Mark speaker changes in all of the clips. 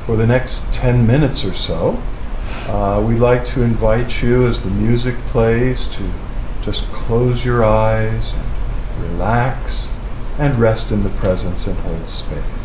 Speaker 1: For the next 10 minutes or so, we'd like to invite you as the music plays to just close your eyes and relax and rest in the presence and hold space.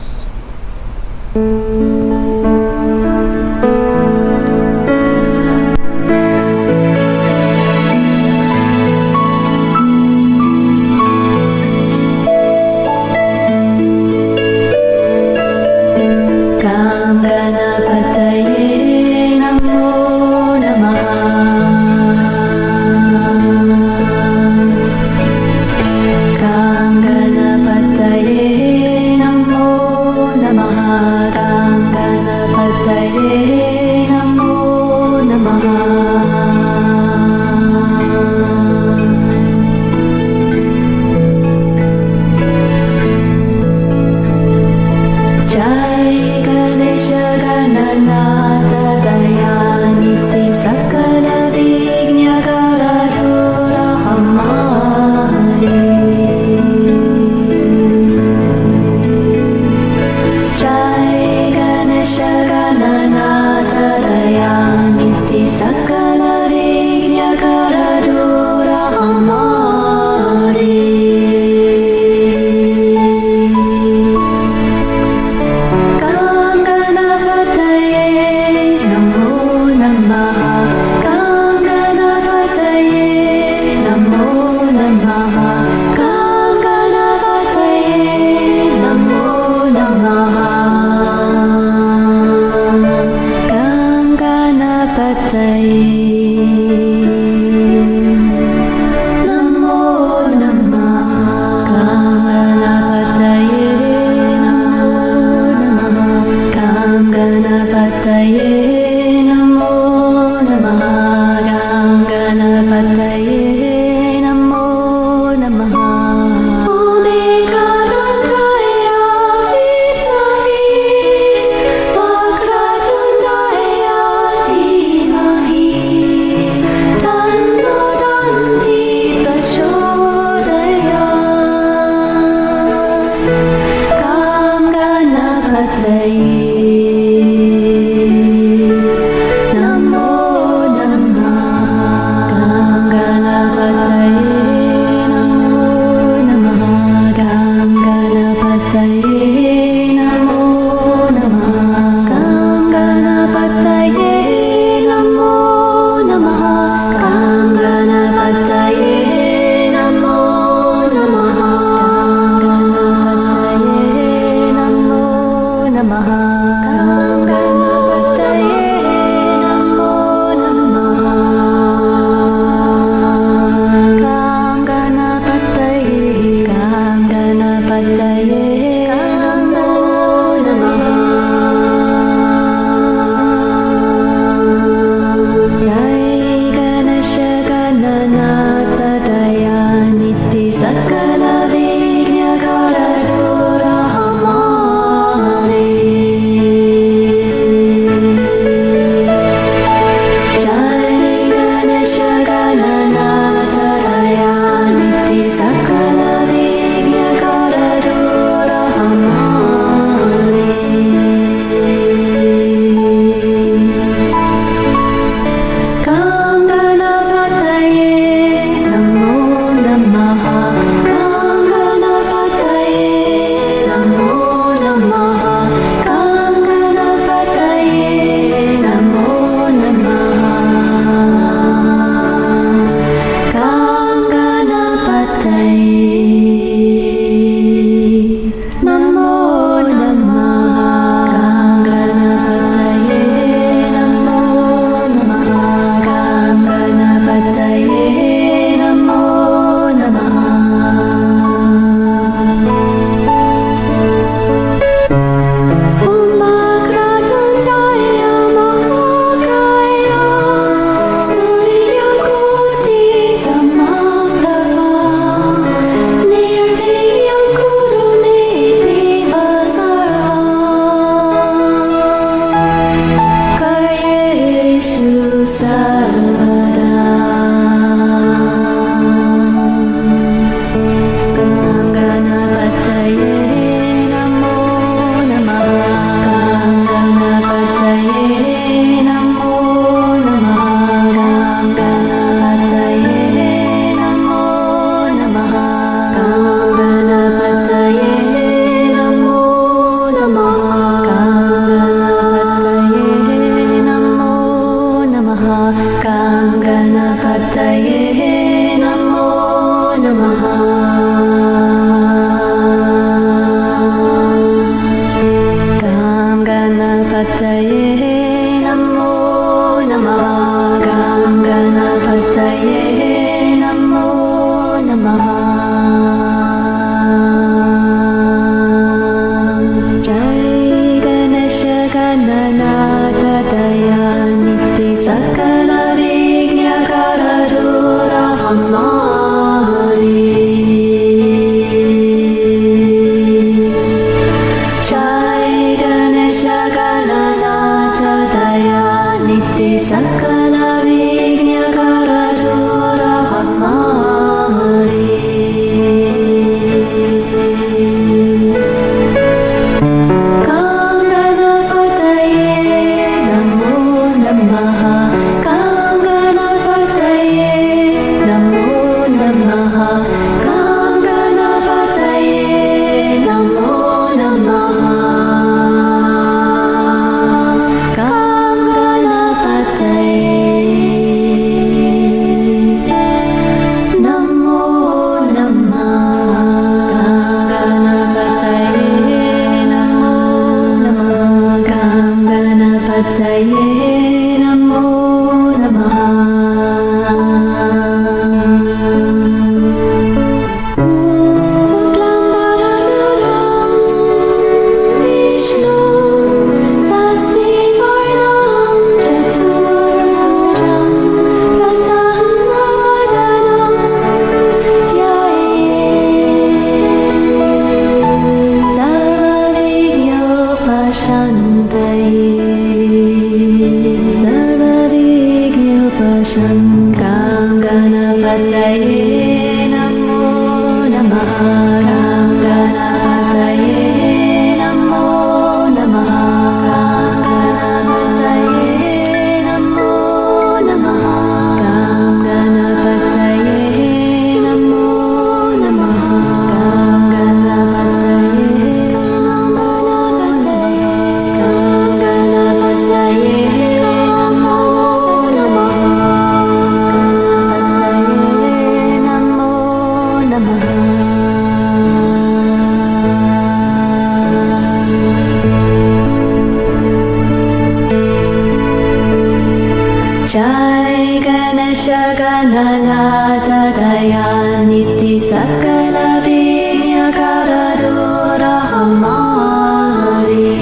Speaker 2: Ganapataye Namo Namaha Gam Ganapataye Namo Namaha Jai Ganesha Gananata Dayaniti Sakala Vigna Karadura Hamari Jai Ganesha Gananata Dayaniti Sakala Vigna Karadura Hamari Jai Ganesha Gananata Dayaniti Sakala Vigna Karadura Hamari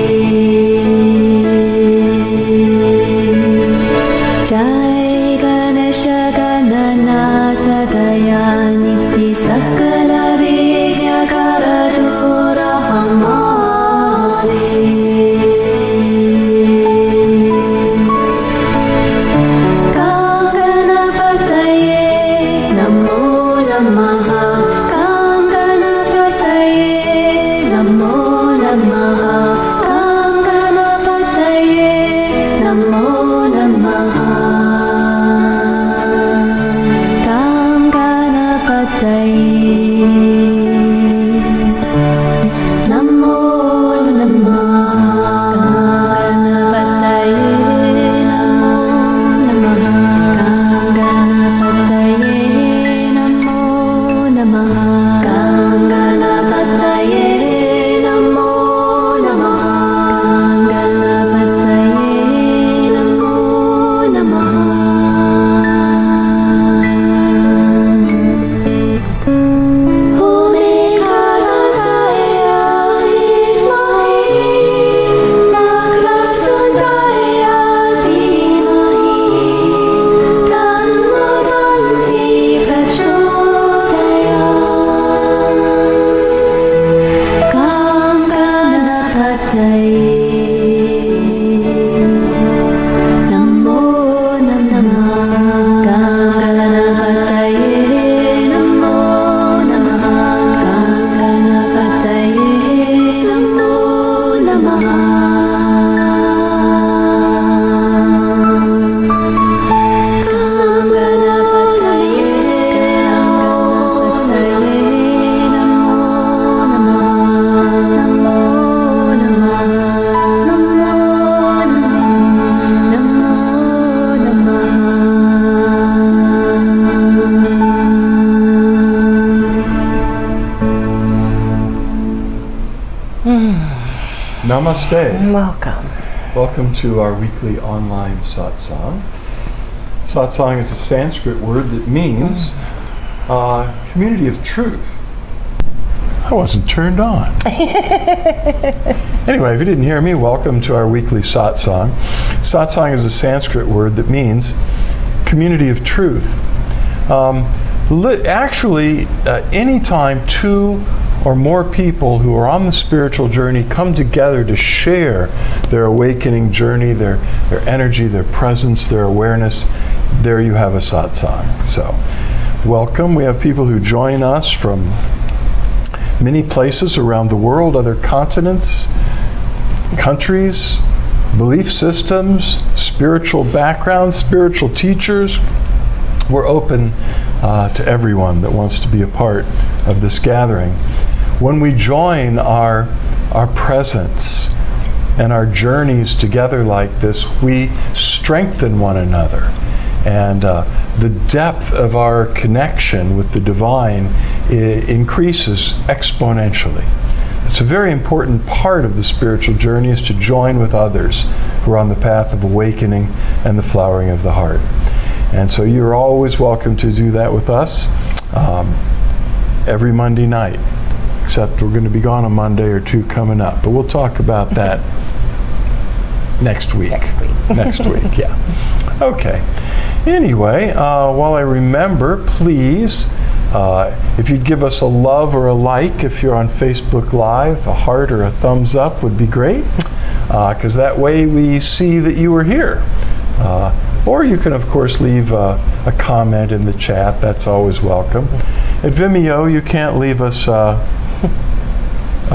Speaker 2: Jai Ganesha Gananata Dayaniti Sakala Vigna Karadura Hamari
Speaker 1: Namaste.
Speaker 3: Welcome.
Speaker 1: Welcome to our weekly online satsang. Satsang is a Sanskrit word that means community of truth. I wasn't turned on. Anyway, if you didn't hear me, welcome to our weekly satsang. Satsang is a Sanskrit word that means community of truth. Anytime two or more people who are on the spiritual journey come together to share their awakening journey, their energy, their presence, their awareness, there you have a satsang. So, welcome. We have people who join us from many places around the world, other continents, countries, belief systems, spiritual backgrounds, spiritual teachers. We're open to everyone that wants to be a part of this gathering. When we join our presence and our journeys together like this, we strengthen one another. And the depth of our connection with the divine increases exponentially. It's a very important part of the spiritual journey is to join with others who are on the path of awakening and the flowering of the heart. And so you're always welcome to do that with us every Monday night, except we're going to be gone a Monday or two coming up. But we'll talk about that next week. Next week, yeah. Okay. Anyway, while I remember, please, if you'd give us a love or a like if you're on Facebook Live, a heart or a thumbs up would be great, because that way we see that you were here. Or you can, of course, leave a comment in the chat. That's always welcome. At Vimeo, you can't leave us a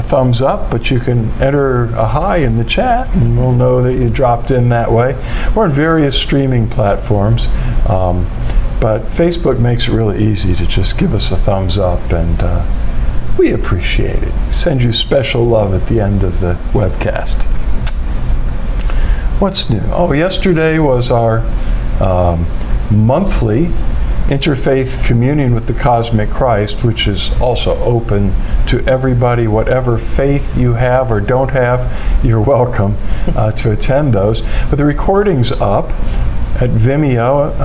Speaker 1: thumbs up, but you can enter a hi in the chat, and we'll know that you dropped in that way. We're on various streaming platforms, but Facebook makes it really easy to just give us a thumbs up, and we appreciate it. Send you special love at the end of the webcast. What's new? Oh, yesterday was our monthly interfaith communion with the Cosmic Christ, which is also open to everybody. Whatever faith you have or don't have, you're welcome to attend those. But the recording's up at Vimeo,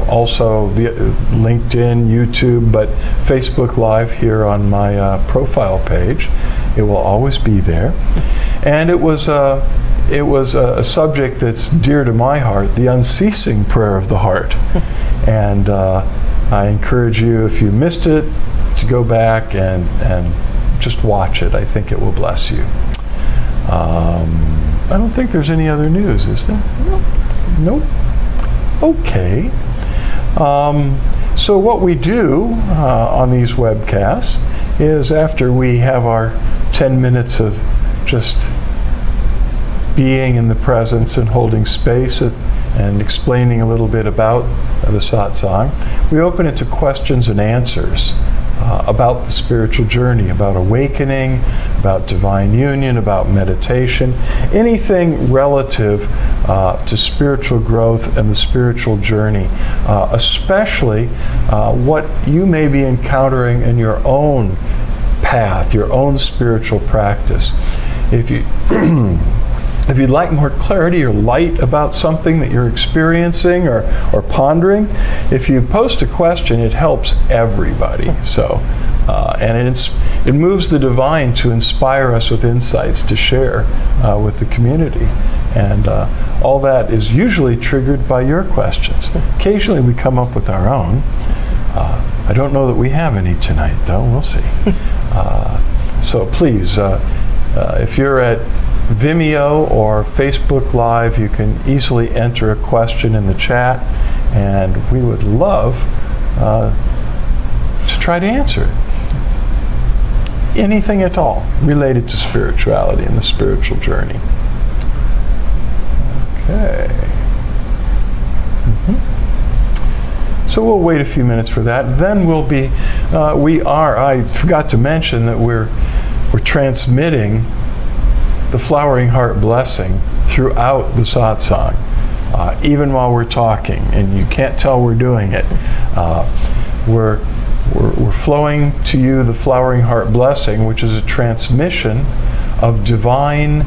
Speaker 1: also via LinkedIn, YouTube, but Facebook Live here on my profile page. It will always be there. And it was a subject that's dear to my heart, the unceasing prayer of the heart. And I encourage you, if you missed it, to go back and just watch it. I think it will bless you. I don't think there's any other news, is there? Nope. Okay. So what we do on these webcasts is after we have our 10 minutes of just being in the presence and holding space and explaining a little bit about the satsang, we open it to questions and answers about the spiritual journey, about awakening, about divine union, about meditation, anything relative to spiritual growth and the spiritual journey, especially what you may be encountering in your own path, your own spiritual practice. If you'd like more clarity or light about something that you're experiencing or pondering, if you post a question, it helps everybody. So, and it moves the divine to inspire us with insights to share with the community. And all that is usually triggered by your questions. Occasionally we come up with our own. I don't know that we have any tonight, though. We'll see. So please, if you're at Vimeo or Facebook Live, you can easily enter a question in the chat, and we would love to try to answer it. Anything at all related to spirituality and the spiritual journey. Okay. So we'll wait a few minutes for that. Then we'll be, I forgot to mention that we're transmitting the Flowering Heart Blessing throughout the satsang, even while we're talking, and you can't tell we're doing it. We're flowing to you the Flowering Heart Blessing, which is a transmission of divine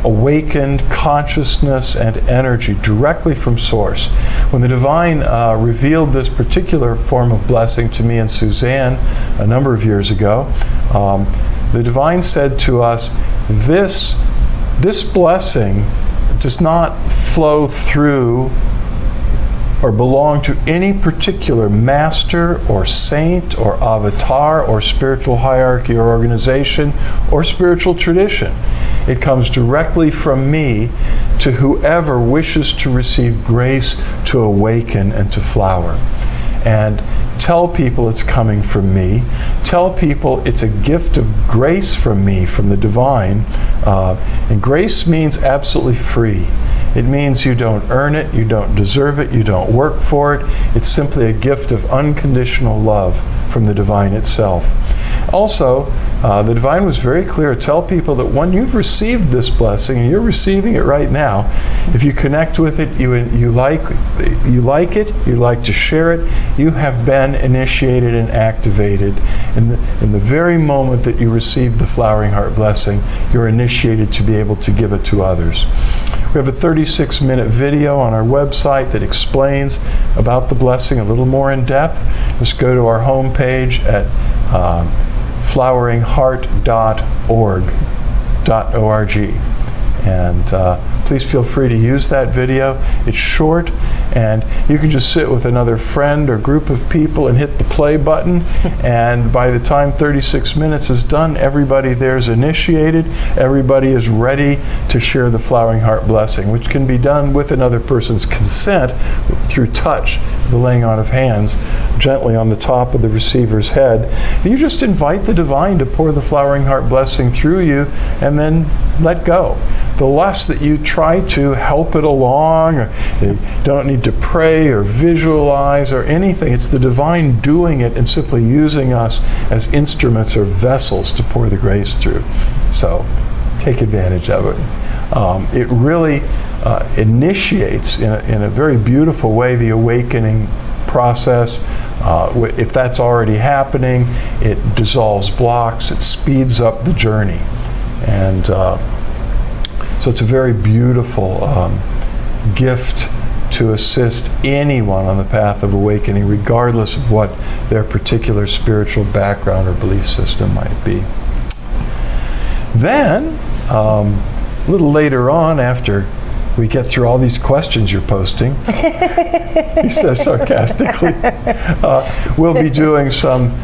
Speaker 1: awakened consciousness and energy directly from Source. When the Divine revealed this particular form of blessing to me and Suzanne a number of years ago, the Divine said to us, this blessing does not flow through or belong to any particular master or saint or avatar or spiritual hierarchy or organization or spiritual tradition. It comes directly from me to whoever wishes to receive grace to awaken and to flower. And tell people it's coming from me. Tell people it's a gift of grace from me, from the Divine. And grace means absolutely free. It means you don't earn it, you don't deserve it, you don't work for it. It's simply a gift of unconditional love from the Divine itself. Also, the Divine was very clear. Tell people that when you've received this blessing, and you're receiving it right now, if you connect with it, you like it, you like to share it, you have been initiated and activated. In the very moment that you receive the Flowering Heart blessing, you're initiated to be able to give it to others. We have a 36-minute video on our website that explains about the blessing a little more in depth. Just go to our homepage at floweringheart.org. And please feel free to use that video. It's short, and you can just sit with another friend or group of people and hit the play button. And by the time 36 minutes is done, everybody there is initiated. Everybody is ready to share the Flowering Heart blessing, which can be done with another person's consent through touch, the laying on of hands, gently on the top of the receiver's head. You just invite the Divine to pour the Flowering Heart blessing through you, and then let go. The less that you try to help it along, or you don't need to pray or visualize or anything. It's the Divine doing it and simply using us as instruments or vessels to pour the grace through. So take advantage of it. It really initiates in a very beautiful way the awakening process. If that's already happening, it dissolves blocks, it speeds up the journey. And so it's a very beautiful gift to assist anyone on the path of awakening, regardless of what their particular spiritual background or belief system might be. Then, a little later on, after we get through all these questions you're posting, he says sarcastically, we'll be doing some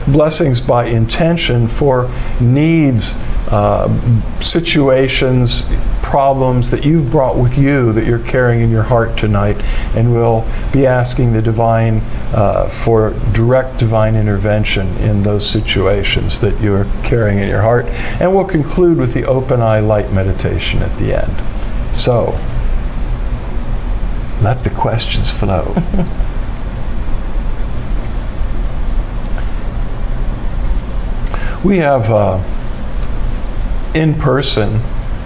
Speaker 1: blessings by intention for needs, situations, problems that you've brought with you that you're carrying in your heart tonight, and we'll be asking the Divine for direct Divine intervention in those situations that you're carrying in your heart, and we'll conclude with the open eye light meditation at the end. So, let the questions flow. We have in-person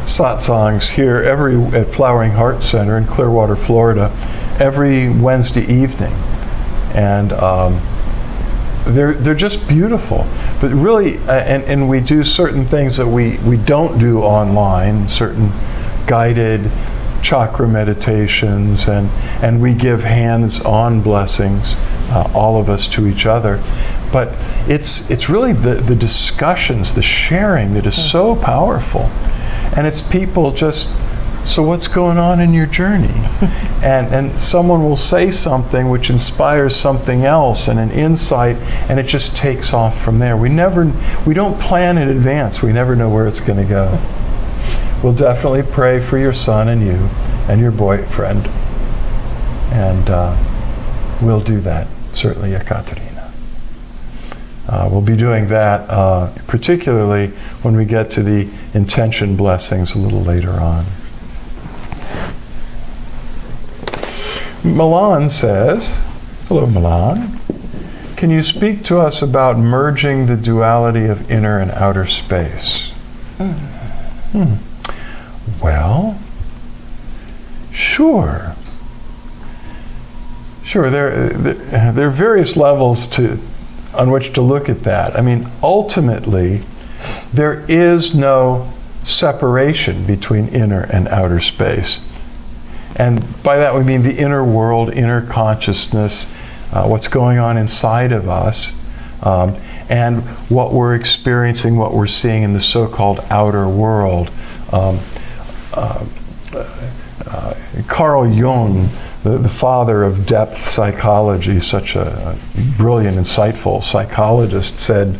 Speaker 1: satsangs here at Flowering Heart Center in Clearwater, Florida, every Wednesday evening, and they're just beautiful. But really, and we do certain things that we don't do online, certain guided chakra meditations, and we give hands-on blessings, all of us to each other. But it's really the discussions, the sharing that is so powerful. And it's people just, so what's going on in your journey? and someone will say something which inspires something else and an insight, and it just takes off from there. We don't plan in advance. We never know where it's going to go. We'll definitely pray for your son and you and your boyfriend. And we'll do that, certainly, Ekaterina. We'll be doing that particularly when we get to the intention blessings a little later on. Milan says, hello Milan, can you speak to us about merging the duality of inner and outer space? Well, sure. There are various levels on which to look at that. I mean, ultimately, there is no separation between inner and outer space. And by that we mean the inner world, inner consciousness, what's going on inside of us, and what we're experiencing, what we're seeing in the so-called outer world. Carl Jung, the father of depth psychology, such a brilliant, insightful psychologist, said,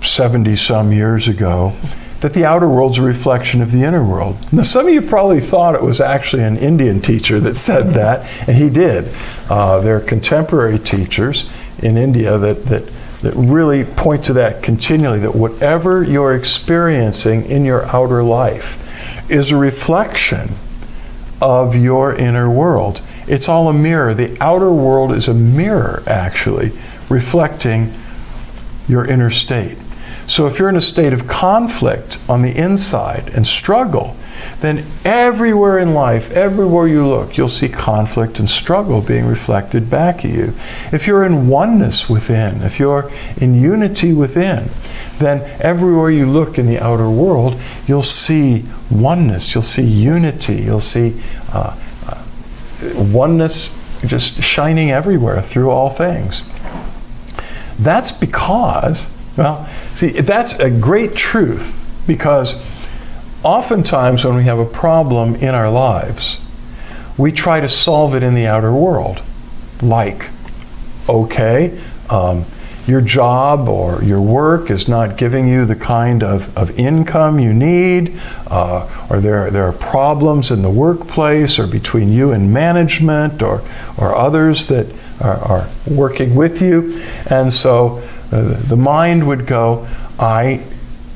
Speaker 1: 70-some years ago, that the outer world's a reflection of the inner world. Now, some of you probably thought it was actually an Indian teacher that said that, and he did. There are contemporary teachers in India that really point to that continually, that whatever you're experiencing in your outer life is a reflection of your inner world. It's all a mirror. The outer world is a mirror, actually, reflecting your inner state. So if you're in a state of conflict on the inside and struggle, then everywhere in life, everywhere you look, you'll see conflict and struggle being reflected back at you. If you're in oneness within, if you're in unity within, then everywhere you look in the outer world, you'll see oneness, you'll see unity, you'll see oneness just shining everywhere through all things. That's because, that's a great truth, because oftentimes when we have a problem in our lives, we try to solve it in the outer world. Like, your job or your work is not giving you the kind of income you need, or there are problems in the workplace or between you and management or others that are working with you. And so the mind would go, I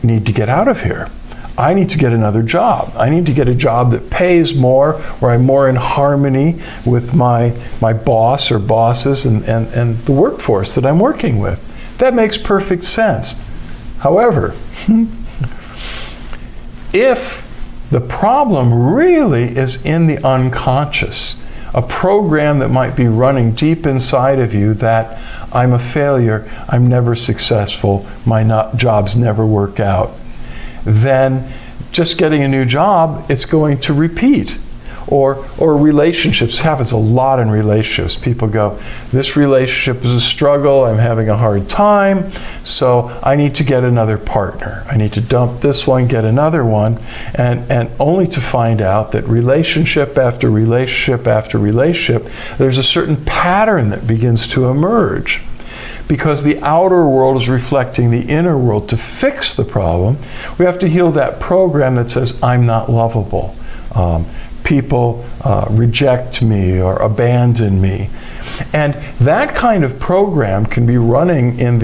Speaker 1: need to get out of here. I need to get another job. I need to get a job that pays more, where I'm more in harmony with my boss or bosses and the workforce that I'm working with. That makes perfect sense. However, if the problem really is in the unconscious, a program that might be running deep inside of you that I'm a failure, I'm never successful, my jobs never work out, then just getting a new job, it's going to repeat. Or relationships, happens a lot in relationships. People go, this relationship is a struggle, I'm having a hard time, so I need to get another partner. I need to dump this one, get another one, and only to find out that relationship after relationship after relationship, there's a certain pattern that begins to emerge. Because the outer world is reflecting the inner world. To fix the problem, we have to heal that program that says, I'm not lovable. People reject me or abandon me. And that kind of program can be running in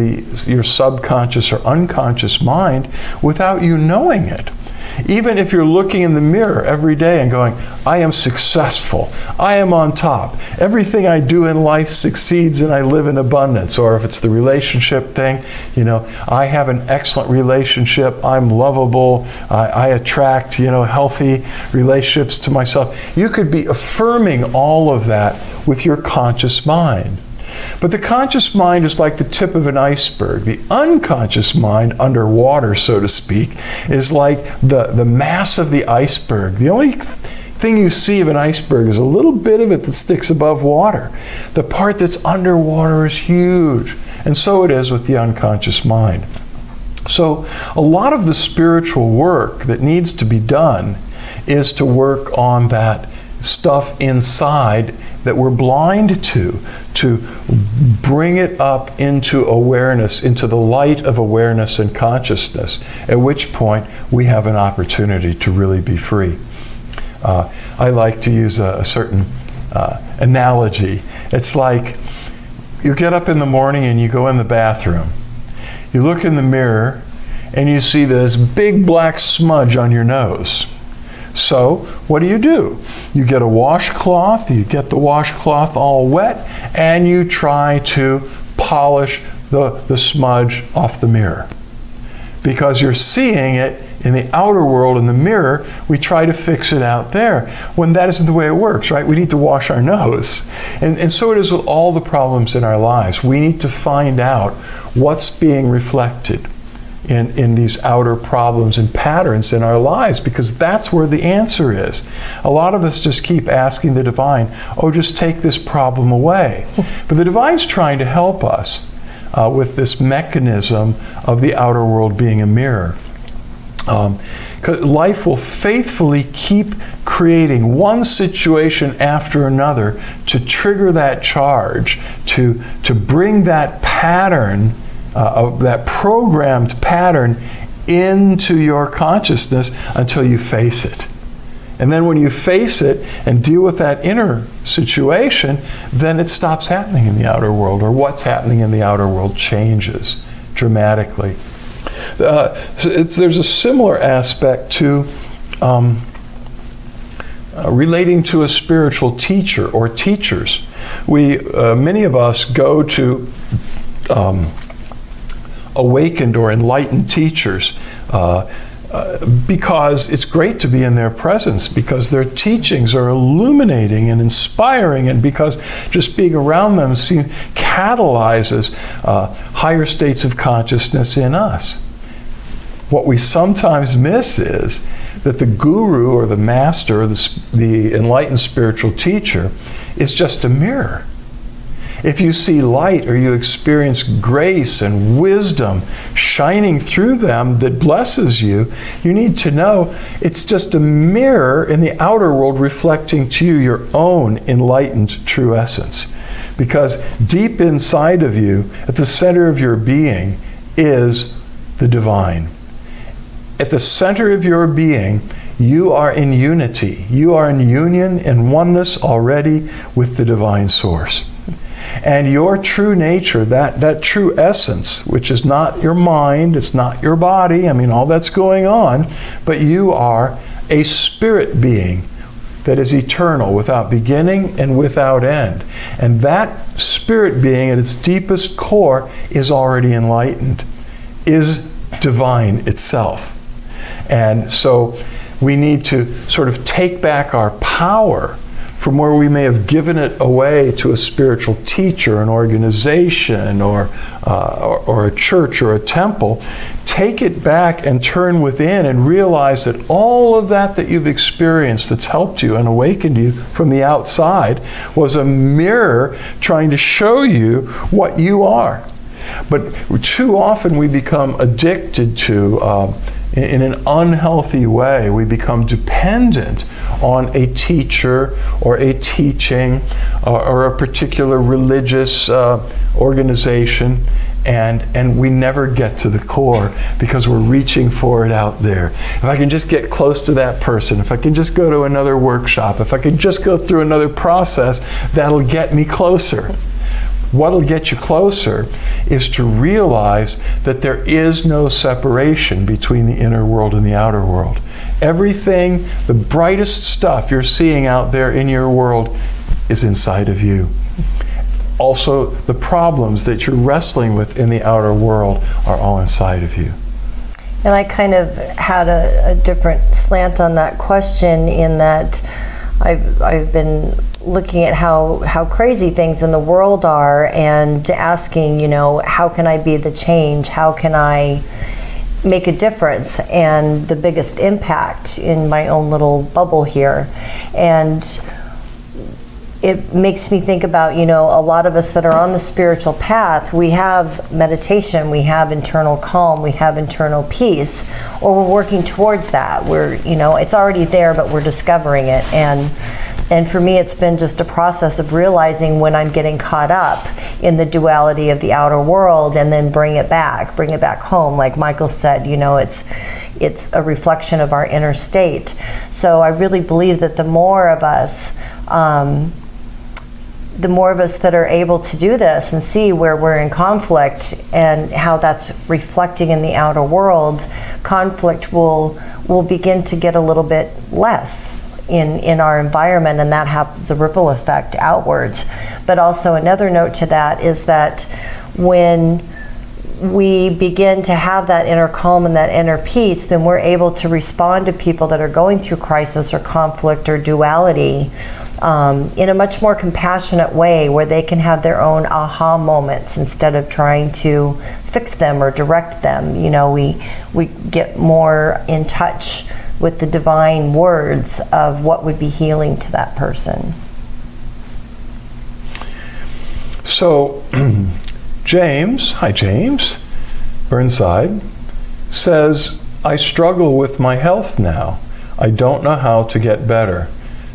Speaker 1: your subconscious or unconscious mind without you knowing it. Even if you're looking in the mirror every day and going, I am successful, I am on top, everything I do in life succeeds and I live in abundance. Or if it's the relationship thing, I have an excellent relationship, I'm lovable, I attract, healthy relationships to myself. You could be affirming all of that with your conscious mind. But the conscious mind is like the tip of an iceberg. The unconscious mind, underwater, so to speak, is like the mass of the iceberg. The only thing you see of an iceberg is a little bit of it that sticks above water. The part that's underwater is huge. And so it is with the unconscious mind. So a lot of the spiritual work that needs to be done is to work on that stuff inside that we're blind to bring it up into awareness, into the light of awareness and consciousness, at which point we have an opportunity to really be free. I like to use a certain analogy. It's like you get up in the morning and you go in the bathroom. You look in the mirror and you see this big black smudge on your nose. So what do? You get a washcloth, you get the washcloth all wet, and you try to polish the smudge off the mirror. Because you're seeing it in the outer world, in the mirror, we try to fix it out there, when that isn't the way it works, right? We need to wash our nose. And so it is with all the problems in our lives. We need to find out what's being reflected. in these outer problems and patterns in our lives, because that's where the answer is. A lot of us just keep asking the divine, oh, just take this problem away. But the divine's trying to help us with this mechanism of the outer world being a mirror. 'Cause life will faithfully keep creating one situation after another to trigger that charge, to bring that pattern, of that programmed pattern into your consciousness until you face it. And then when you face it and deal with that inner situation, then it stops happening in the outer world, or what's happening in the outer world changes dramatically. There's a similar aspect to relating to a spiritual teacher or teachers. Many of us go to awakened or enlightened teachers because it's great to be in their presence, because their teachings are illuminating and inspiring, and because just being around them catalyzes higher states of consciousness in us. What we sometimes miss is that the guru or the master, the enlightened spiritual teacher, is just a mirror. If you see light or you experience grace and wisdom shining through them that blesses you, you need to know it's just a mirror in the outer world reflecting to you your own enlightened true essence. Because deep inside of you, at the center of your being, is the divine. At the center of your being, you are in unity. You are in union and oneness already with the divine source. And your true nature, that true essence, which is not your mind, it's not your body, I mean, all that's going on, but you are a spirit being that is eternal, without beginning and without end. And that spirit being at its deepest core is already enlightened, is divine itself. And so we need to sort of take back our power from where we may have given it away to a spiritual teacher, an organization, or a church or a temple. Take it back and turn within and realize that all of that you've experienced that's helped you and awakened you from the outside was a mirror trying to show you what you are. But too often we become addicted to, in an unhealthy way, we become dependent on a teacher or a teaching or a particular religious organization, and we never get to the core because we're reaching for it out there. If I can just get close to that person, if I can just go to another workshop, if I can just go through another process, that'll get me closer. What'll get you closer is to realize that there is no separation between the inner world and the outer world. Everything, the brightest stuff you're seeing out there in your world is inside of you. Also, the problems that you're wrestling with in the outer world are all inside of you.
Speaker 3: And I kind of had a different slant on that question, in that I've been looking at how crazy things in the world are, and asking, how can I be the change? How can I make a difference and the biggest impact in my own little bubble here? And it makes me think about, a lot of us that are on the spiritual path, we have meditation, we have internal calm, we have internal peace, or we're working towards that. We're, it's already there, but we're discovering it. And for me, it's been just a process of realizing when I'm getting caught up in the duality of the outer world, and then bring it back home. Like Michael said, it's a reflection of our inner state. So I really believe that the more of us that are able to do this and see where we're in conflict and how that's reflecting in the outer world, conflict will begin to get a little bit less in our environment, and that has a ripple effect outwards. But also another note to that is that when we begin to have that inner calm and that inner peace, then we're able to respond to people that are going through crisis or conflict or duality in a much more compassionate way, where they can have their own aha moments instead of trying to fix them or direct them. You know, we get more in touch with the divine words of what would be healing to that person.
Speaker 1: So, James, hi James, Burnside, says, I struggle with my health now. I don't know how to get better.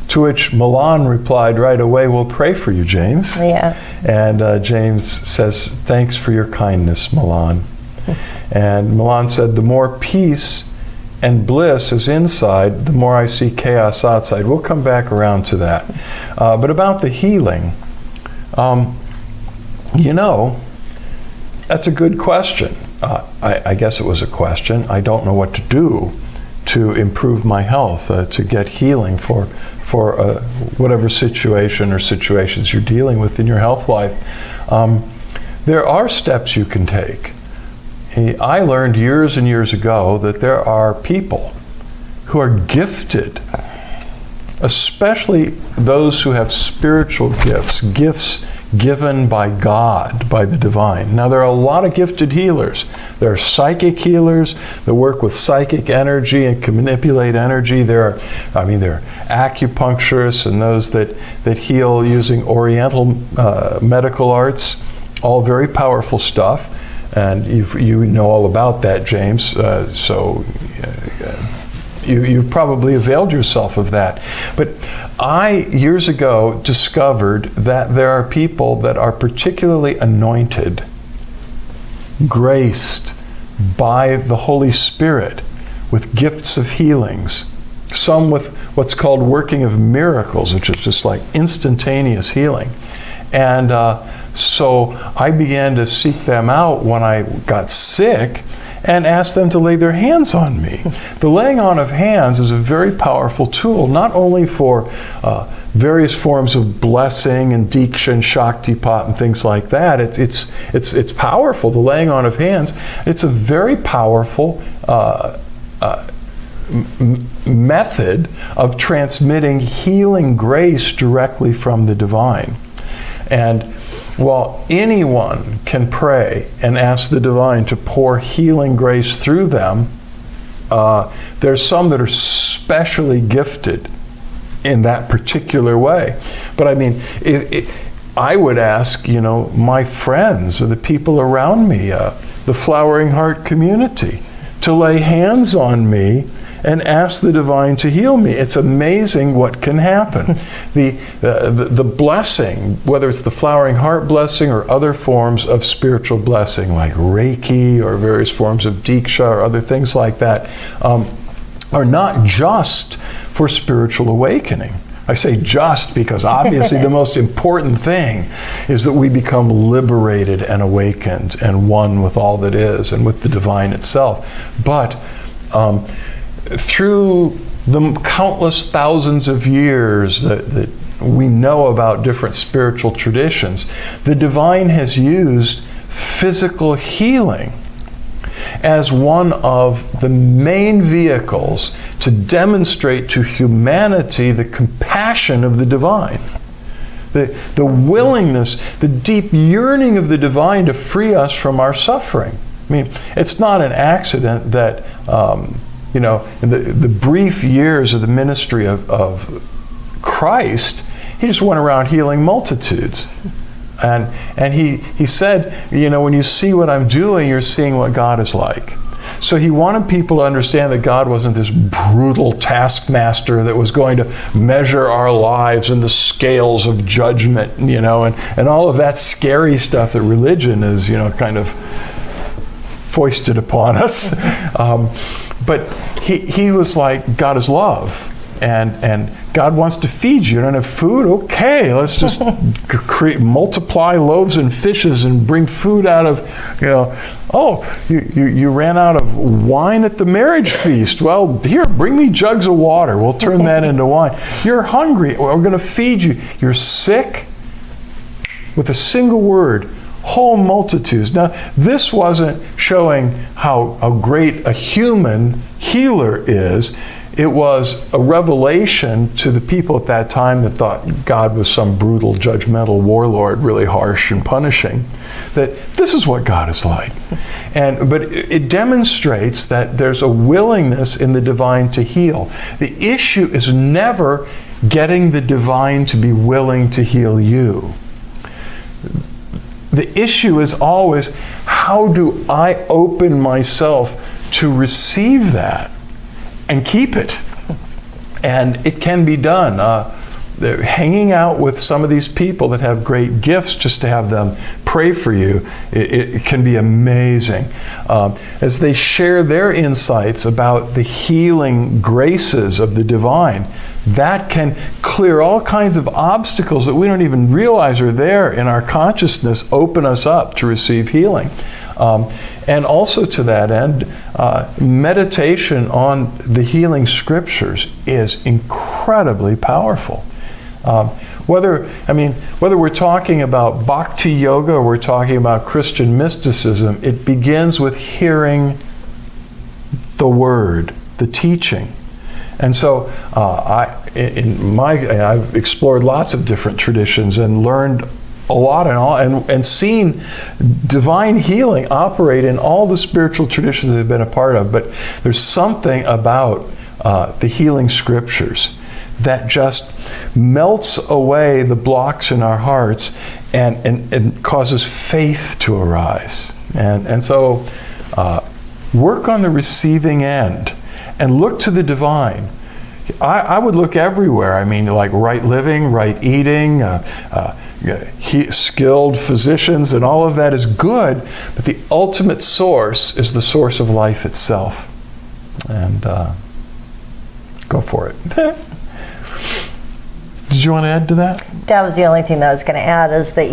Speaker 1: To which Milan replied right away, we'll pray for you, James.
Speaker 3: Yeah.
Speaker 1: And James says, thanks for your kindness, Milan. And Milan said, the more peace and bliss is inside, the more I see chaos outside. We'll come back around to that. But about the healing, you know, that's a good question. I guess it was a question. I don't know what to do to improve my health, to get healing for whatever situation or situations you're dealing with in your health life. There are steps you can take. I learned years and years ago that there are people who are gifted, especially those who have spiritual gifts given by God, by the divine. Now, there are a lot of gifted healers. There are psychic healers that work with psychic energy and can manipulate energy. There are acupuncturists and those that heal using Oriental medical arts, all very powerful stuff. And you know all about that, James. You've probably availed yourself of that. But I, years ago, discovered that there are people that are particularly anointed, graced by the Holy Spirit with gifts of healings. Some with what's called working of miracles, which is just like instantaneous healing. And so I began to seek them out when I got sick and asked them to lay their hands on me. The laying on of hands is a very powerful tool, not only for various forms of blessing and Diksha and Shaktipat and things like that. It's powerful, the laying on of hands. It's a very powerful method of transmitting healing grace directly from the divine. And while anyone can pray and ask the divine to pour healing grace through them, there's some that are specially gifted in that particular way. But I mean, I would ask, my friends or the people around me, the Flowering Heart community, to lay hands on me and ask the divine to heal me. It's amazing what can happen. The blessing, whether it's the Flowering Heart blessing or other forms of spiritual blessing like Reiki or various forms of Diksha or other things like that, are not just for spiritual awakening. I say just because obviously the most important thing is that we become liberated and awakened and one with all that is and with the divine itself. But through the countless thousands of years that we know about different spiritual traditions, the divine has used physical healing as one of the main vehicles to demonstrate to humanity the compassion of the divine. The willingness, the deep yearning of the divine to free us from our suffering. I mean, it's not an accident that in the brief years of the ministry of Christ, he just went around healing multitudes. And he said, when you see what I'm doing, you're seeing what God is like. So he wanted people to understand that God wasn't this brutal taskmaster that was going to measure our lives in the scales of judgment, and all of that scary stuff that religion is, kind of foisted upon us. But he was like, God is love. And God wants to feed you. You don't have food? Okay, let's just multiply loaves and fishes and bring food out of, you ran out of wine at the marriage feast. Well, here, bring me jugs of water. We'll turn that into wine. You're hungry. We're going to feed you. You're sick. With a single word, whole multitudes. Now, this wasn't showing how great a human healer is. It was a revelation to the people at that time that thought God was some brutal, judgmental warlord, really harsh and punishing, that this is what God is like. But it demonstrates that there's a willingness in the divine to heal. The issue is never getting the divine to be willing to heal you. The issue is always, how do I open myself to receive that and keep it? And it can be done. Hanging out with some of these people that have great gifts, just to have them pray for you, it can be amazing. As they share their insights about the healing graces of the divine, that can clear all kinds of obstacles that we don't even realize are there in our consciousness, open us up to receive healing. And also to that end, meditation on the healing scriptures is incredibly powerful. Whether we're talking about bhakti yoga or we're talking about Christian mysticism, it begins with hearing the word, the teaching. And so I've explored lots of different traditions and learned a lot and seen divine healing operate in all the spiritual traditions that I've been a part of. But there's something about the healing scriptures that just melts away the blocks in our hearts and causes faith to arise. And so work on the receiving end and look to the divine. I would look everywhere. I mean, like right living, right eating, skilled physicians, and all of that is good, but the ultimate source is the source of life itself. And go for it. Did you want to add to that?
Speaker 3: That was the only thing that I was going to add, is that,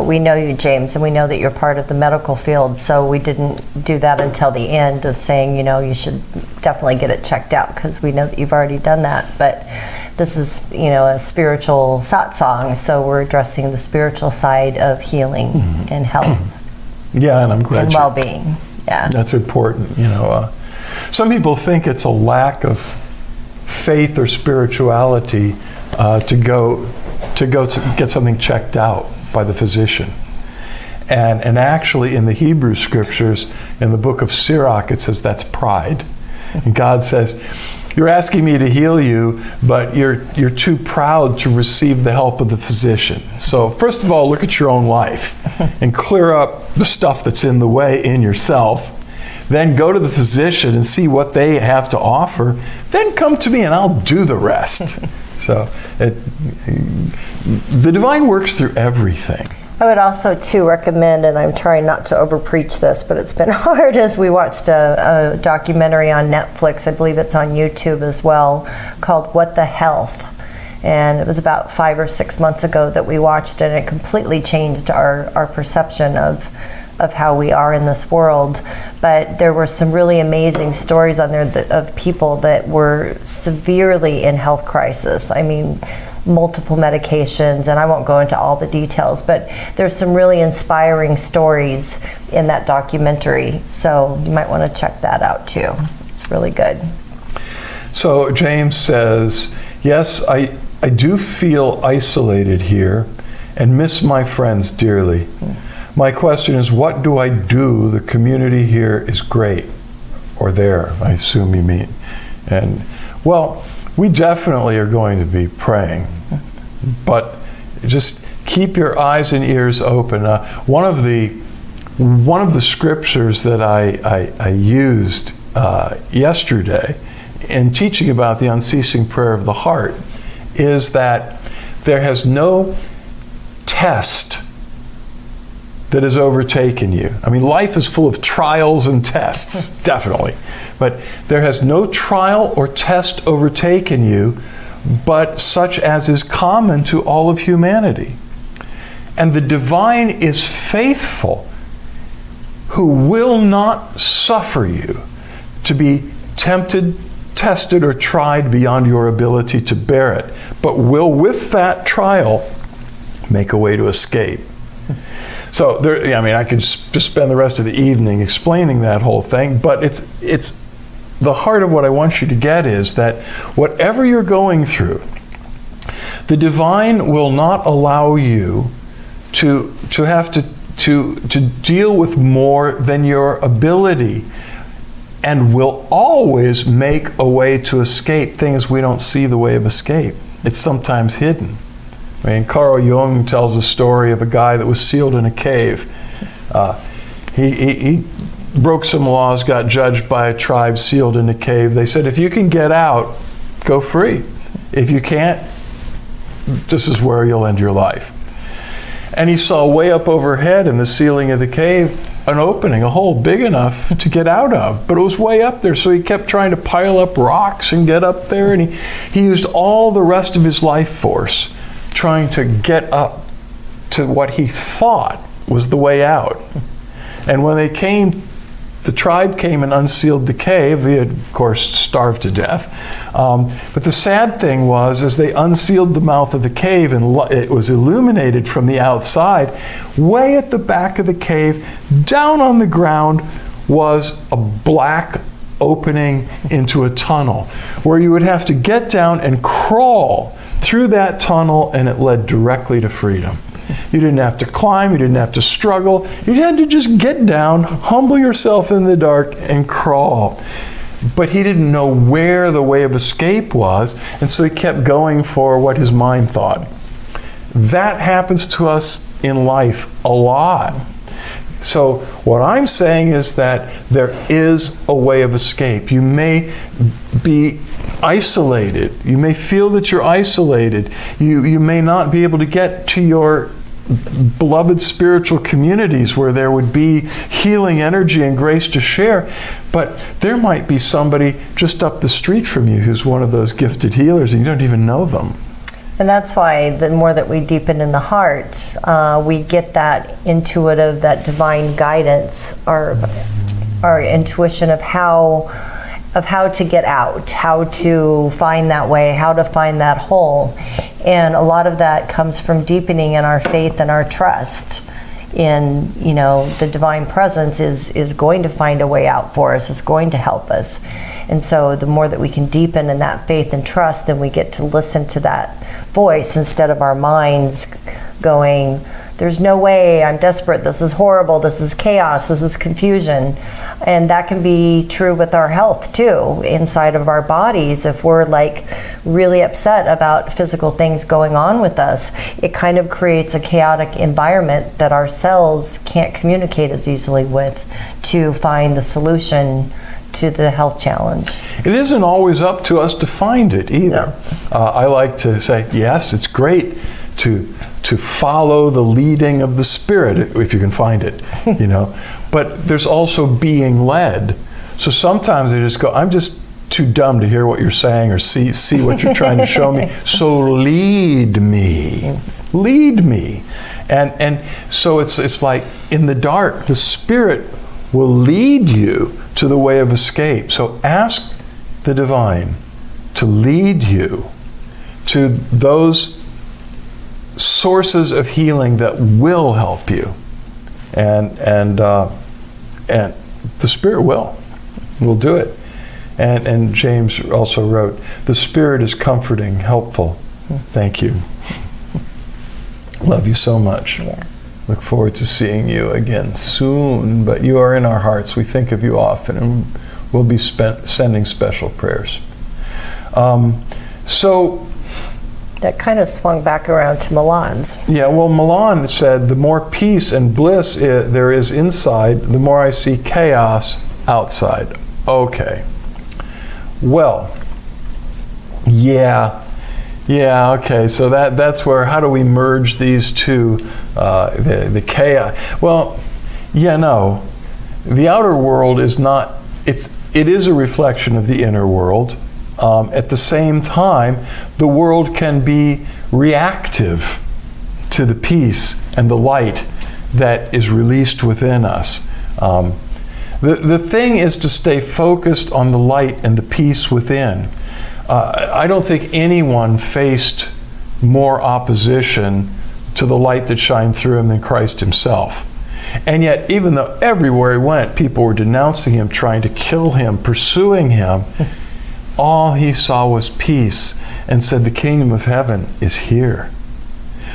Speaker 3: we know you, James, and we know that you're part of the medical field, so we didn't do that until the end of saying, you should definitely get it checked out, because we know that you've already done that. But this is, a spiritual satsang, so we're addressing the spiritual side of healing and health.
Speaker 1: Yeah, and I'm glad.
Speaker 3: And well-being. Yeah.
Speaker 1: That's important. Some people think it's a lack of faith or spirituality to go to get something checked out by the physician. And actually in the Hebrew scriptures, in the book of Sirach, it says that's pride. And God says, you're asking me to heal you, but you're too proud to receive the help of the physician. So first of all, look at your own life and clear up the stuff that's in the way in yourself. Then go to the physician and see what they have to offer. Then come to me and I'll do the rest. So the divine works through everything.
Speaker 3: I would also too recommend, and I'm trying not to overpreach this, but it's been hard, as we watched a documentary on Netflix, I believe it's on YouTube as well, called What the Health. And it was about 5 or 6 months ago that we watched it, and it completely changed our perception of how we are in this world. But there were some really amazing stories on there of people that were severely in health crisis. I mean, multiple medications, and I won't go into all the details, but there's some really inspiring stories in that documentary. So you might want to check that out too. It's really good.
Speaker 1: So James says, yes, I do feel isolated here and miss my friends dearly. My question is, what do I do? The community here is great. Or there, I assume you mean. And, well, we definitely are going to be praying. But just keep your eyes and ears open. One of the scriptures that I used yesterday in teaching about the unceasing prayer of the heart is that there has no test that has overtaken you. I mean, life is full of trials and tests, definitely. But there has no trial or test overtaken you, but such as is common to all of humanity. And the divine is faithful, who will not suffer you to be tempted, tested, or tried beyond your ability to bear it, but will with that trial make a way to escape. So there, I mean, I could just spend the rest of the evening explaining that whole thing, but it's the heart of what I want you to get is that whatever you're going through, the divine will not allow you to have to deal with more than your ability, and will always make a way to escape things we don't see the way of escape. It's sometimes hidden. I mean, Carl Jung tells a story of a guy that was sealed in a cave. He broke some laws, got judged by a tribe, sealed in a cave. They said, if you can get out, go free. If you can't, this is where you'll end your life. And he saw way up overhead in the ceiling of the cave an opening, a hole big enough to get out of, but it was way up there, so he kept trying to pile up rocks and get up there, and he used all the rest of his life force trying to get up to what he thought was the way out. And when they came, the tribe came and unsealed the cave. He had, of course, starved to death. But the sad thing was, as they unsealed the mouth of the cave and it was illuminated from the outside, way at the back of the cave, down on the ground, was a black opening into a tunnel where you would have to get down and crawl through that tunnel, and it led directly to freedom. You didn't have to climb, you didn't have to struggle, you had to just get down, humble yourself in the dark, and crawl. But he didn't know where the way of escape was, and so he kept going for what his mind thought. That happens to us in life a lot. So what I'm saying is that there is a way of escape. You may be isolated. You may feel that you're isolated. You may not be able to get to your beloved spiritual communities where there would be healing energy and grace to share, but there might be somebody just up the street from you who's one of those gifted healers and you don't even know them.
Speaker 3: And that's why the more that we deepen in the heart, we get that intuitive, that divine guidance, our intuition of how to get out, how to find that way, how to find that hole. And a lot of that comes from deepening in our faith and our trust in, the divine presence is going to find a way out for us, is going to help us. And so the more that we can deepen in that faith and trust, then we get to listen to that voice instead of our minds going, there's no way, I'm desperate, this is horrible, this is chaos, this is confusion. And that can be true with our health too, inside of our bodies. If we're really upset about physical things going on with us, it kind of creates a chaotic environment that our cells can't communicate as easily with to find the solution to the health challenge.
Speaker 1: It isn't always up to us to find it either. No. I like to say, yes, it's great to follow the leading of the Spirit, if you can find it, But there's also being led. So sometimes they just go, I'm just too dumb to hear what you're saying or see what you're trying to show me. So lead me. Lead me. And so it's like in the dark, the Spirit will lead you to the way of escape. So ask the divine to lead you to those sources of healing that will help you, and the Spirit will do it. And James also wrote, the Spirit is comforting, helpful. Thank you. Love you so much.
Speaker 3: Yeah.
Speaker 1: Look forward to seeing you again soon, but you are in our hearts. We think of you often, and we'll be sending special prayers. So
Speaker 3: that kind of swung back around to Milan's.
Speaker 1: Yeah, well, Milan said, the more peace and bliss there is inside, the more I see chaos outside. Okay. Well, yeah, okay, so that's where, how do we merge these two, the chaos? Well, the outer world is not, it is a reflection of the inner world. At the same time, the world can be reactive to the peace and the light that is released within us. The thing is to stay focused on the light and the peace within. I don't think anyone faced more opposition to the light that shined through him than Christ himself. And yet, even though everywhere he went, people were denouncing him, trying to kill him, pursuing him, all he saw was peace and said, the kingdom of heaven is here.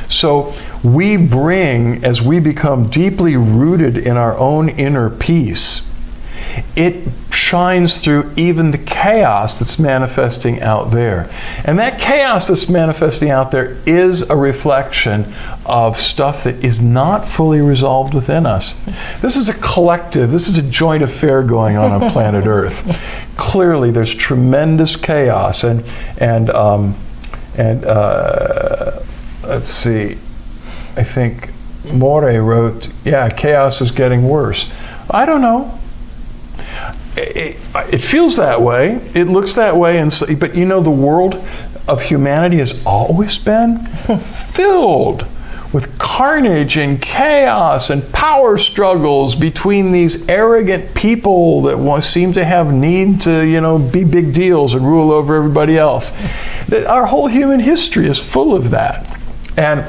Speaker 1: So we bring, as we become deeply rooted in our own inner peace, it shines through even the chaos that's manifesting out there. And that chaos that's manifesting out there is a reflection of stuff that is not fully resolved within us. This is a collective, this is a joint affair going on planet Earth. Clearly there's tremendous chaos and let's see, I think More wrote, yeah, chaos is getting worse. I don't know. It feels that way. It looks that way. But you know, the world of humanity has always been filled with carnage and chaos and power struggles between these arrogant people that seem to have need to, be big deals and rule over everybody else. Our whole human history is full of that. And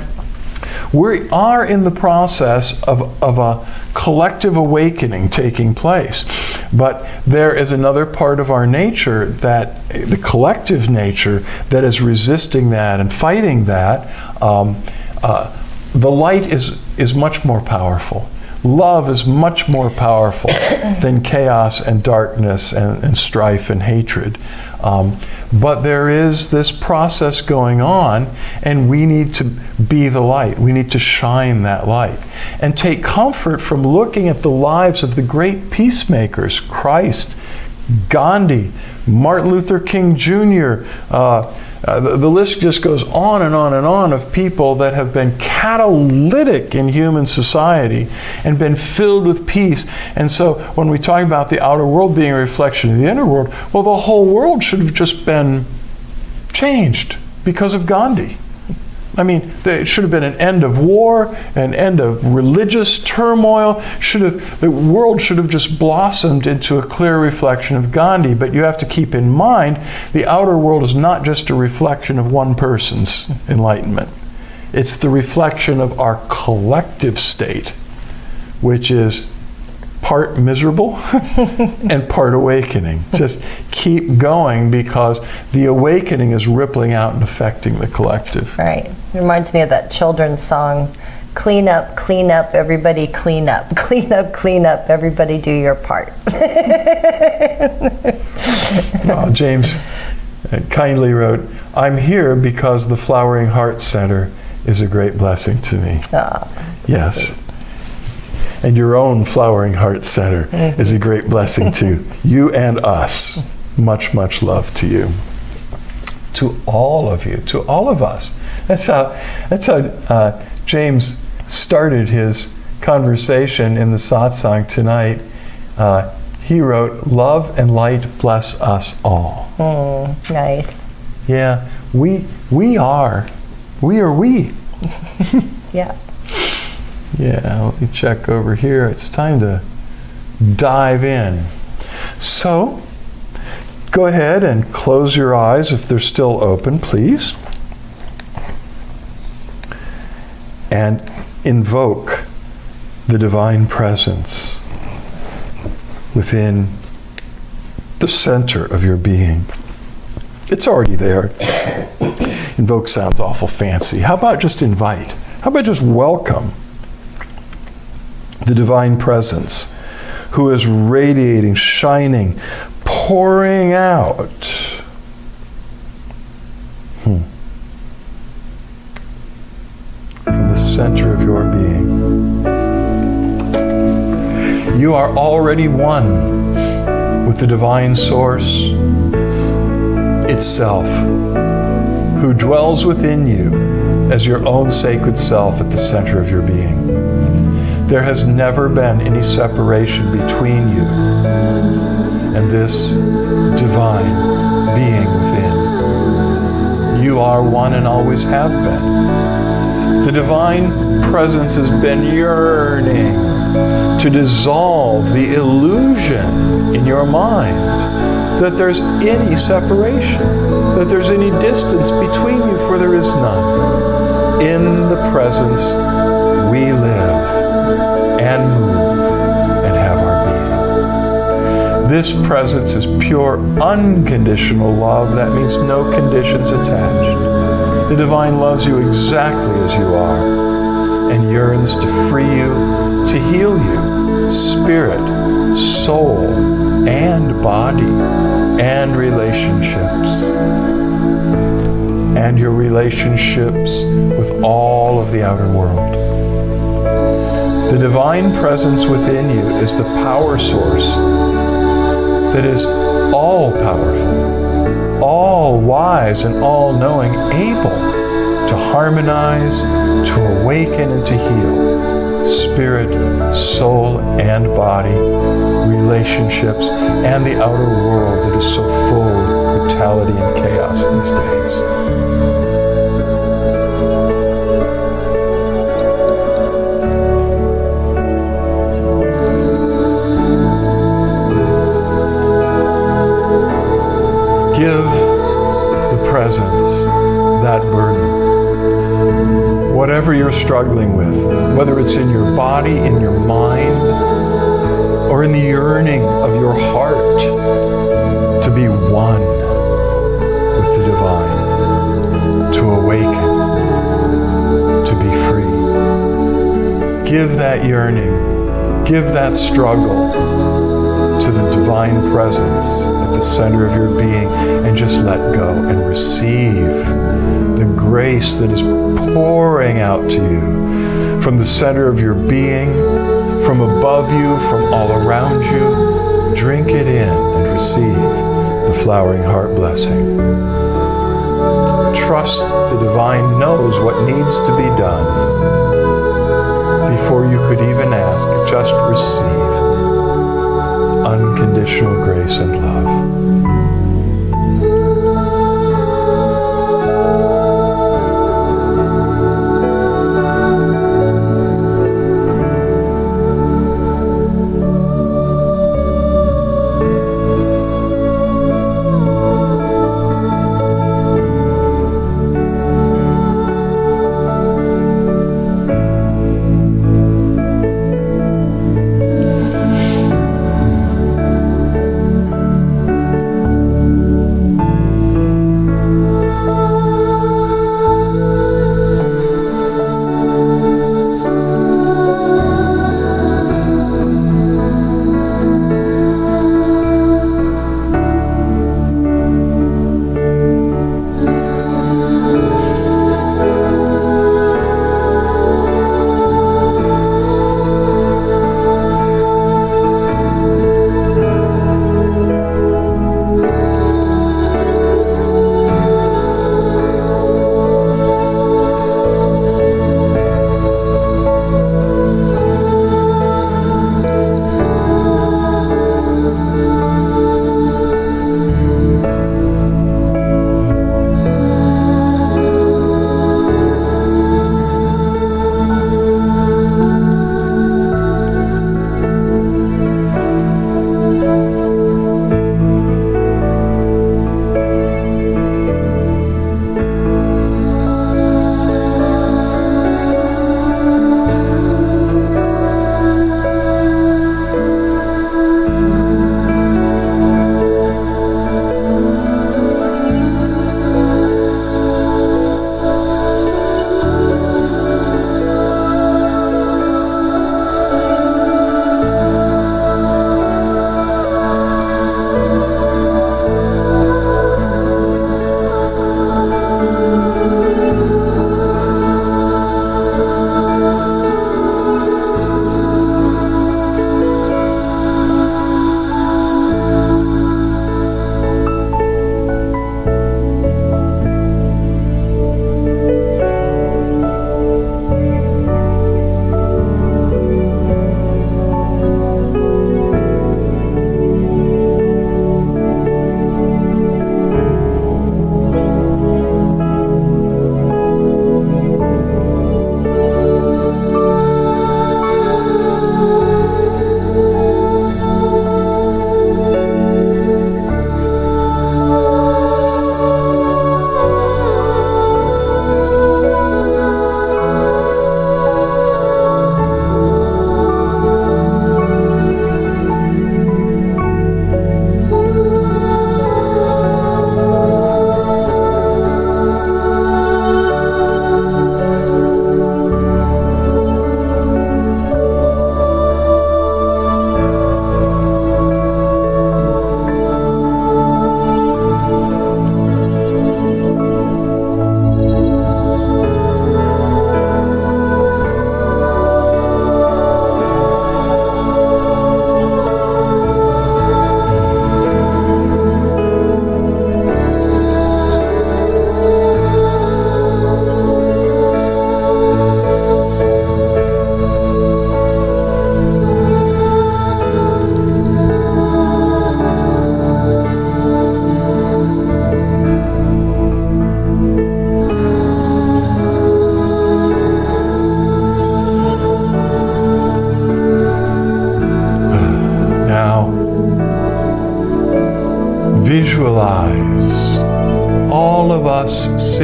Speaker 1: we are in the process of a collective awakening taking place. But there is another part of our nature, that the collective nature, that is resisting that and fighting that. The light is much more powerful. Love is much more powerful than chaos and darkness and strife and hatred. But there is this process going on, and we need to be the light. We need to shine that light and take comfort from looking at the lives of the great peacemakers, Christ, Gandhi, Martin Luther King Jr., the list just goes on and on and on of people that have been catalytic in human society and been filled with peace. And so when we talk about the outer world being a reflection of the inner world, well, the whole world should have just been changed because of Gandhi. I mean, there should have been an end of war, an end of religious turmoil. The world should have just blossomed into a clear reflection of Gandhi. But you have to keep in mind, the outer world is not just a reflection of one person's enlightenment. It's the reflection of our collective state, which is part miserable and part awakening. Just keep going, because the awakening is rippling out and affecting the collective.
Speaker 3: Right. It reminds me of that children's song, clean up, everybody clean up. Clean up, everybody do your part.
Speaker 1: James kindly wrote, I'm here because the Flowering Heart Center is a great blessing to me. Yes. And your own Flowering Heart Center is a great blessing to you and us. Much, much love to you. To all of you, to all of us. That's how James started his conversation in the satsang tonight. He wrote, love and light bless us all.
Speaker 3: Nice.
Speaker 1: Yeah, we are we.
Speaker 3: Yeah.
Speaker 1: Yeah, let me check over here. It's time to dive in. So, go ahead and close your eyes if they're still open, please. And invoke the divine presence within the center of your being. It's already there. Invoke sounds awful fancy. How about just invite? How about just welcome the divine presence who is radiating, shining, pouring out. From the center of your being. You are already one with the divine source itself, who dwells within you as your own sacred self at the center of your being. There has never been any separation between you and this divine being within. You are one and always have been. The divine presence has been yearning to dissolve the illusion in your mind that there's any separation, that there's any distance between you, for there is none. In the presence we live and move and have our being. This presence is pure, unconditional love. That means no conditions attached. The divine loves you exactly as you are and yearns to free you, to heal you, spirit, soul, and body, and relationships. And your relationships with all of the outer world. The divine presence within you is the power source that is all-powerful, all-wise, and all-knowing, able to harmonize, to awaken, and to heal spirit, soul, and body, relationships, and the outer world that is so full of brutality and chaos these days. Give the presence that burden. Whatever you're struggling with, whether it's in your body, in your mind, or in the yearning of your heart to be one with the divine, to awaken, to be free. Give that yearning, give that struggle to the divine presence at the center of your being, and just let go and receive the grace that is pouring out to you from the center of your being, from above you, from all around you. Drink it in and receive the flowering heart blessing. Trust the divine knows what needs to be done. Before you could even ask, just receive unconditional grace and love.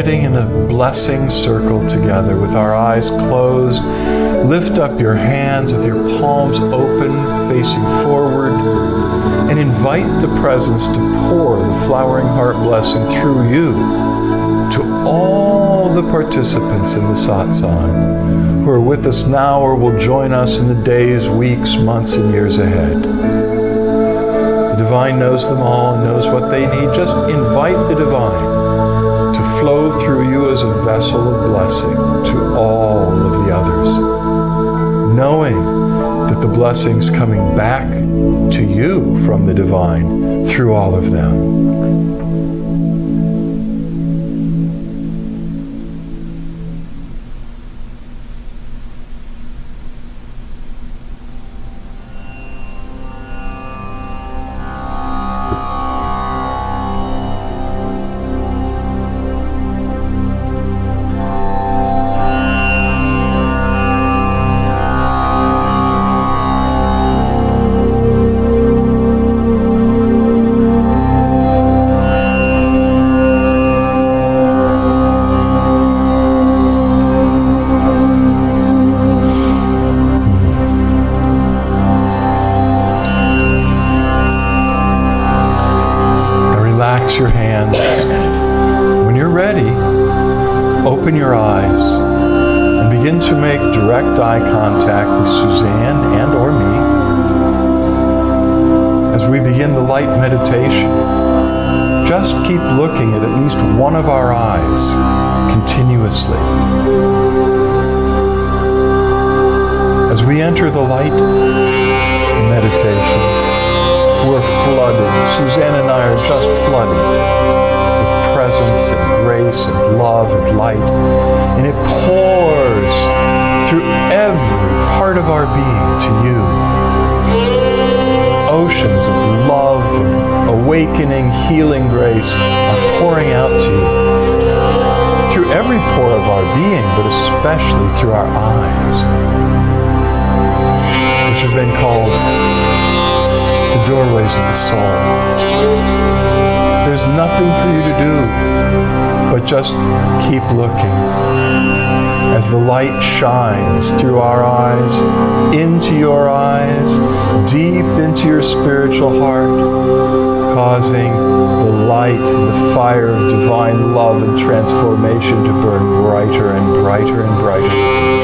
Speaker 1: sitting in a blessing circle together with our eyes closed, lift up your hands with your palms open, facing forward, and invite the presence to pour the flowering heart blessing through you to all the participants in the satsang who are with us now or will join us in the days, weeks, months, and years ahead. The divine knows them all and knows what they need. Just invite the divine to flow through you as a vessel of blessing to all of the others, knowing that the blessing's coming back to you from the divine through all of them. Your hands. When you're ready, open your eyes and begin to make direct eye contact with Suzanne and or me as we begin the light meditation. Just keep looking at least one of our eyes continuously. As we enter the light meditation, we're flooded. Suzanne and I are just flooded with presence and grace and love and light. And it pours through every part of our being to you. Oceans of love and awakening, healing grace are pouring out to you. Through every pore of our being, but especially through our eyes, which have been called the doorways of the soul. There's nothing for you to do but just keep looking as the light shines through our eyes, into your eyes, deep into your spiritual heart, causing the light and the fire of divine love and transformation to burn brighter and brighter and brighter.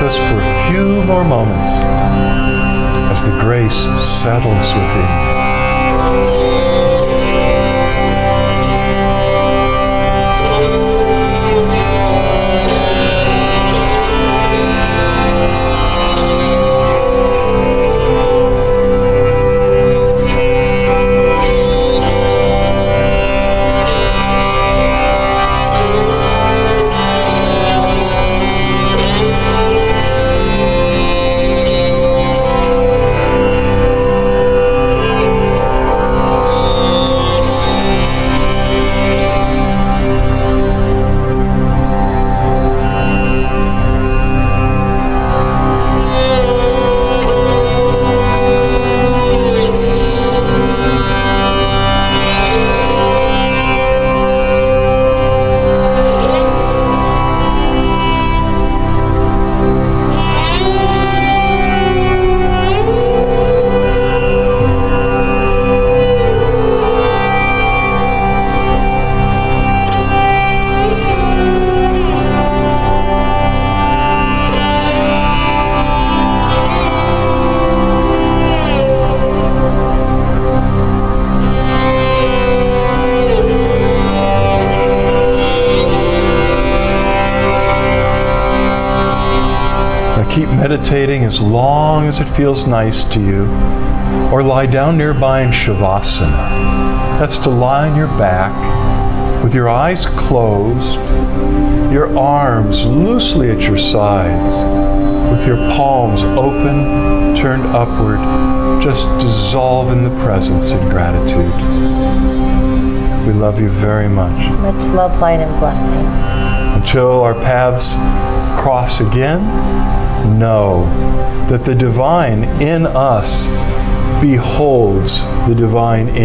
Speaker 1: us for a few more moments as the grace settles within. Keep meditating as long as it feels nice to you, or lie down nearby in Shavasana. That's to lie on your back with your eyes closed, your arms loosely at your sides, with your palms open, turned upward. Just dissolve in the presence in gratitude. We love you very much.
Speaker 3: Much love, light, and blessings.
Speaker 1: Until our paths cross again, know that the divine in us beholds the divine in